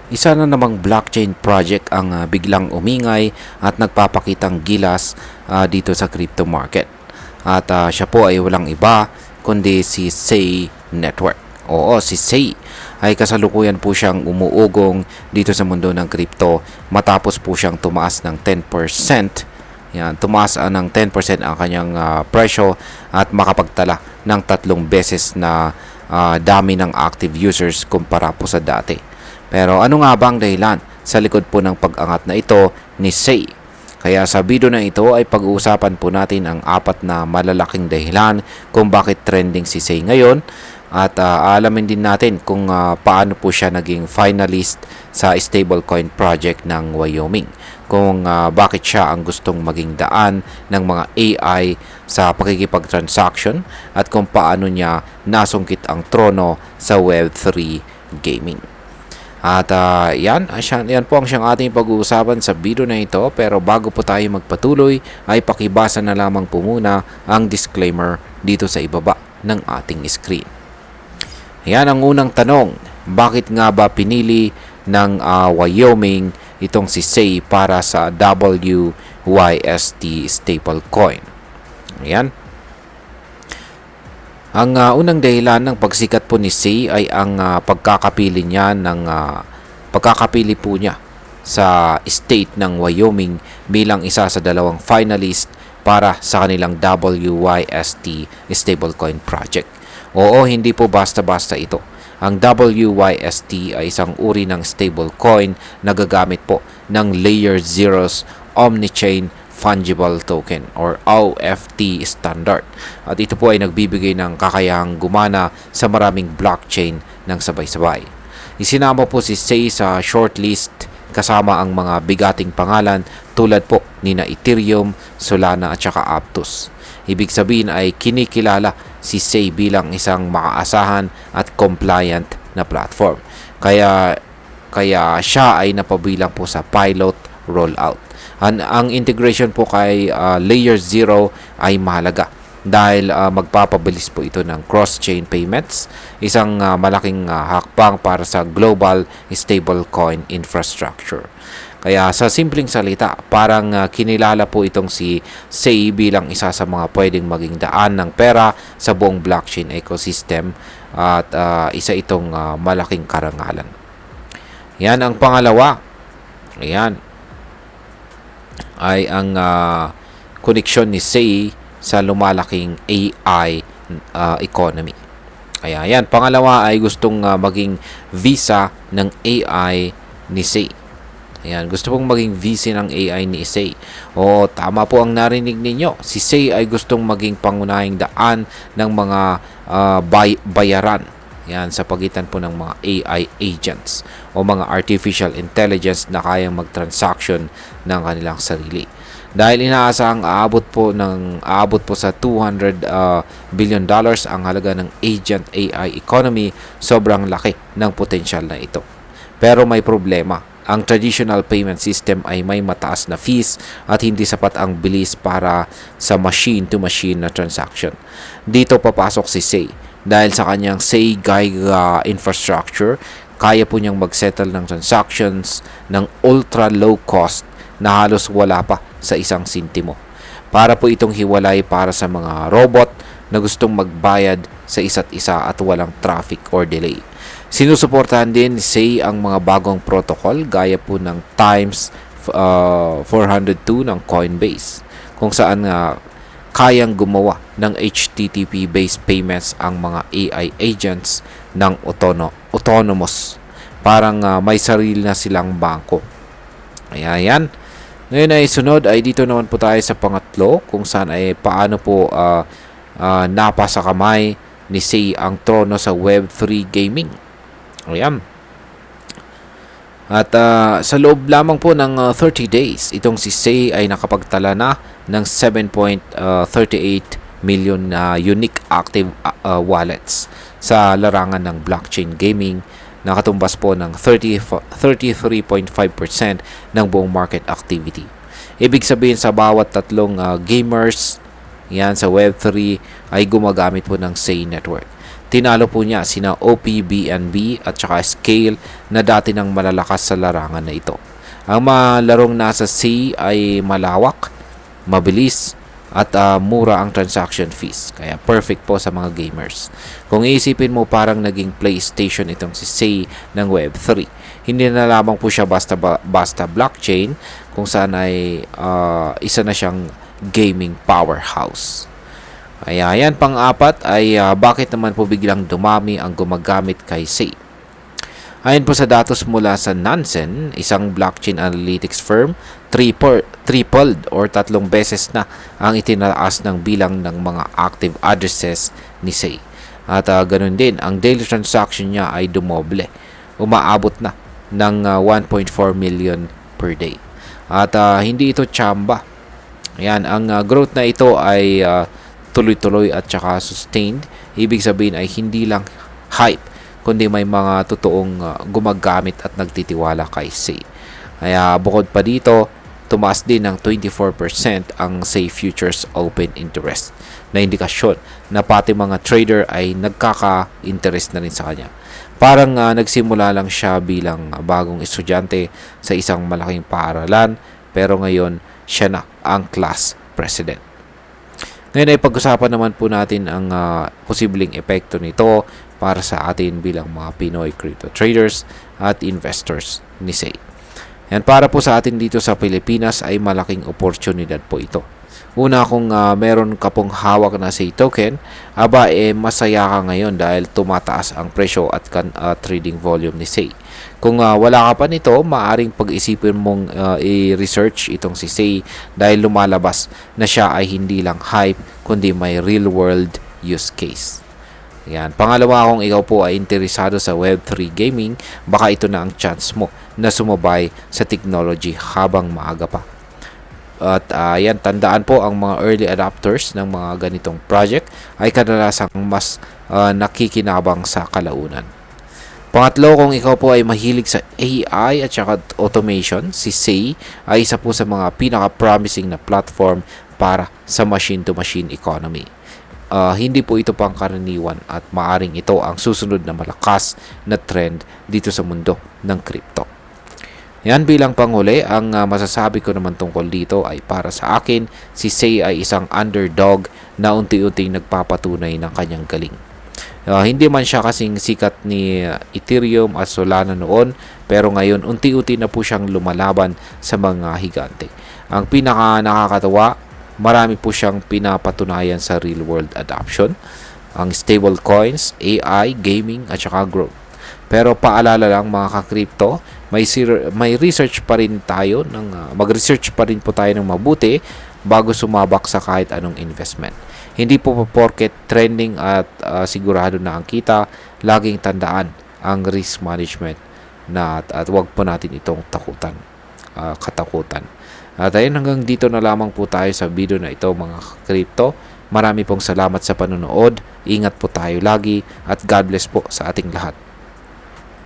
Isa na namang blockchain project ang biglang umingay at nagpapakitang gilas dito sa crypto market. At siya po ay walang iba kundi si Sei Network. Oo, si Sei ay kasalukuyan po siyang umuugong dito sa mundo ng crypto matapos po siyang tumaas ng 10%. Yan, tumaas ng 10% ang kanyang presyo at makapagtala ng 3 beses na dami ng active users kumpara po sa dati. Pero ano nga bang dahilan sa likod po ng pag-angat na ito ni Sei? Kaya sa video na ito ay pag-uusapan po natin ang 4 na malalaking dahilan kung bakit trending si Sei ngayon at alamin din natin kung paano po siya naging finalist sa stablecoin project ng Wyoming. Kung bakit siya ang gustong maging daan ng mga AI sa pakikipag-transaction at kung paano niya nasungkit ang trono sa Web3 gaming. At yan po ang siyang ating pag-uusapan sa video na ito. Pero bago po tayo magpatuloy ay pakibasa na lamang po muna ang disclaimer dito sa ibaba ng ating screen. Yan ang unang tanong. Bakit nga ba pinili ng Wyoming itong si Sei para sa WYST stablecoin? Ayan. Ang unang dahilan ng pagsikat po ni Sei ay ang pagkakapili po niya sa state ng Wyoming bilang isa sa 2 finalist para sa kanilang WYST stablecoin project. Oo, hindi po basta-basta ito. Ang WYST ay isang uri ng stablecoin na gagamit po ng Layer 0's Omnichain Fungible Token or OFT standard. At ito po ay nagbibigay ng kakayahang gumana sa maraming blockchain ng sabay-sabay. Isinama po si Sei sa shortlist kasama ang mga bigating pangalan tulad po ni na Ethereum, Solana at saka Aptos. Ibig sabihin ay kinikilala si Sei bilang isang makaasahan at compliant na platform. Kaya siya ay napabilang po sa pilot rollout. Ang integration po kay Layer 0 ay mahalaga dahil magpapabilis po ito ng cross-chain payments, isang malaking hakbang para sa global stablecoin infrastructure. Kaya sa simpleng salita, parang kinilala po itong si Sei bilang isa sa mga pwedeng maging daan ng pera sa buong blockchain ecosystem at isa itong malaking karangalan. Yan ang pangalawa. Ayan. Ay ang koneksyon ni Sei sa lumalaking AI economy. Kaya yan, pangalawa ay gustong maging visa ng AI ni Sei. Ayan, gusto pong maging visa ng AI ni Sei. O tama po ang narinig ninyo. Si Sei ay gustong maging pangunahing daan ng mga bayaran. Yan, sa pagitan po ng mga AI agents o mga artificial intelligence na kayang mag-transaction ng kanilang sarili. Dahil inaasahang aabot po sa $200 billion ang halaga ng agent AI economy, sobrang laki ng potensyal na ito. Pero may problema. Ang traditional payment system ay may mataas na fees at hindi sapat ang bilis para sa machine-to-machine na transaction. Dito papasok si Sei. Dahil sa kanyang Sei Gaiga infrastructure, kaya po niyang mag-settle ng transactions ng ultra low cost na halos wala pa sa 1 sentimo. Para po itong hiwalay para sa mga robot na gustong magbayad sa isa't isa at walang traffic or delay. Sinusuportahan din ni Sei ang mga bagong protocol gaya po ng Times 402 ng Coinbase, kung saan kayang gumawa ng HTTP-based payments ang mga AI agents ng autonomous. Parang may sarili na silang bangko. Ayan. Ngayon ay sunod ay dito naman po tayo sa pangatlo kung saan ay paano po napasa kamay ni Sei ang trono sa Web3 gaming. Ayan. At sa loob lamang po ng 30 days, itong si Sei ay nakapagtala na ng 7.38 million unique active wallets sa larangan ng blockchain gaming, nakatumbas po ng 33.5% ng buong market activity. Ibig sabihin sa bawat 3 gamers yan sa Web3 ay gumagamit po ng Sei Network. Tinalo po niya sina OPBNB at saka Scale na dati nang malalakas sa larangan na ito. Ang mga larong nasa SEA ay malawak, mabilis, at mura ang transaction fees. Kaya perfect po sa mga gamers. Kung iisipin mo, parang naging PlayStation itong si SEA ng Web3. Hindi na lamang po siya basta blockchain, kung saan ay isa na siyang gaming powerhouse. Kaya yan, pang-apat ay bakit naman po biglang dumami ang gumagamit kay SEA. Ayon po sa datos mula sa Nansen, isang blockchain analytics firm, tripled or 3 beses na ang itinaas ng bilang ng mga active addresses ni SEA. At ganun din, ang daily transaction niya ay dumoble. Umaabot na ng 1.4 million per day. At hindi ito tsamba. Ayan, ang growth na ito ay tuloy-tuloy at saka sustained. Ibig sabihin ay hindi lang hype, kundi may mga totoong gumagamit at nagtitiwala kay SEA. Kaya bukod pa dito, tumaas din ng 24% ang SEA Futures Open Interest, na indikasyon na pati mga trader ay nagkaka-interest na rin sa kanya. Parang nagsimula lang siya bilang bagong estudyante sa isang malaking paaralan, pero ngayon siya na ang class president. Ngayon ay pag-usapan naman po natin ang posibleng epekto nito para sa atin bilang mga Pinoy crypto traders at investors ni SEA. Yan, para po sa atin dito sa Pilipinas ay malaking oportunidad po ito. Una, kung meron ka pong hawak na SEA token, masaya ka ngayon dahil tumataas ang presyo at trading volume ni SEA. Kung wala ka pa nito, maaring pag-isipin mong i-research itong si SEA dahil lumalabas na siya ay hindi lang hype, kundi may real-world use case. Yan. Pangalawa, kung ikaw po ay interesado sa Web3 gaming, baka ito na ang chance mo na sumabay sa technology habang maaga pa. At yan, tandaan po, ang mga early adopters ng mga ganitong project ay kadalasang mas nakikinabang sa kalaunan. Pangatlo, kung ikaw po ay mahilig sa AI at saka automation, si SEA ay isa po sa mga pinaka-promising na platform para sa machine-to-machine economy. Hindi po ito pangkaraniwan at maaring ito ang susunod na malakas na trend dito sa mundo ng crypto. Yan, bilang panghuli, ang masasabi ko naman tungkol dito ay para sa akin, si SEA ay isang underdog na unti-unting nagpapatunay ng kanyang galing. Hindi man siya kasing sikat ni Ethereum at Solana noon, pero ngayon unti-unti na po siyang lumalaban sa mga higante. Ang pinaka nakakatawa, marami po siyang pinapatunayan sa real world adoption, ang stable coins, AI, gaming at saka growth. Pero paalala lang mga ka-crypto, may research pa rin tayo, mag-research pa rin po tayo ng mabuti bago sumabak sa kahit anong investment. Hindi po porket trending at sigurado na ang kita, laging tandaan ang risk management at wag po natin itong katakutan. At ayun, hanggang dito na lamang po tayo sa video na ito mga crypto. Marami pong salamat sa panonood. Ingat po tayo lagi at God bless po sa ating lahat.